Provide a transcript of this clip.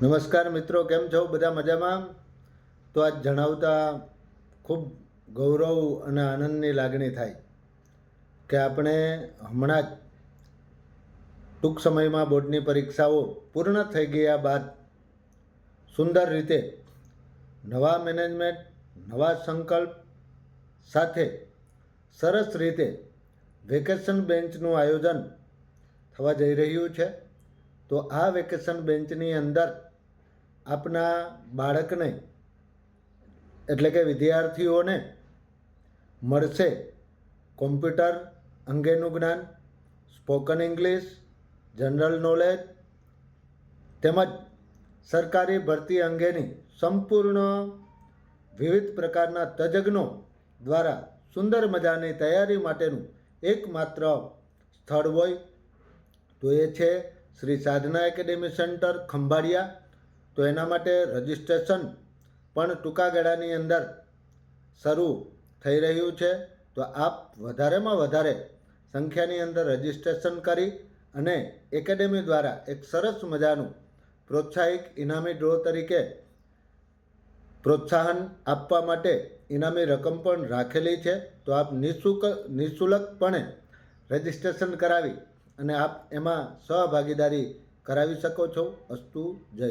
નમસ્કાર મિત્રો, કેમ છો? બધા મજામાં? તો આજ જણાવતા ખૂબ ગૌરવ અને આનંદની લાગણી થાય કે આપણે હમણાં જ ટૂંક સમયમાં બોર્ડની પરીક્ષાઓ પૂર્ણ થઈ ગયા બાદ સુંદર રીતે નવા મેનેજમેન્ટ, નવા સંકલ્પ સાથે સરસ રીતે વેકેશન બેન્ચનું આયોજન થવા જઈ રહ્યું છે. તો આ વેકેશન બેન્ચની અંદર આપના બાળકને એટલે કે વિદ્યાર્થીઓને મળશે કોમ્પ્યુટર અંગેનું જ્ઞાન, સ્પોકન ઇંગ્લિશ, જનરલ નોલેજ તેમજ સરકારી ભરતી અંગેની સંપૂર્ણ વિવિધ પ્રકારના તજજ્ઞો દ્વારા સુંદર મજાની તૈયારી માટેનું એકમાત્ર સ્થળ હોય તો એ છે શ્રી સાધના એકેડેમી સેન્ટર ખંભાળિયા. તો એના માટે રજિસ્ટ્રેશન પણ ટૂંકા ગાળાની અંદર શરૂ થઈ રહ્યું છે. તો આપ વધારેમાં વધારે સંખ્યાની અંદર રજિસ્ટ્રેશન કરી અને એકેડેમી દ્વારા એક સરસ મજાનું પ્રોત્સાહિક ઇનામી ડ્રો તરીકે પ્રોત્સાહન આપવા માટે ઇનામી રકમ પણ રાખેલી છે. તો આપ નિઃશુલ્કપણે રજિસ્ટ્રેશન કરાવી અને આપ એમાં સહભાગીદારી કરાવી શકો છો. અસ્તુ જય.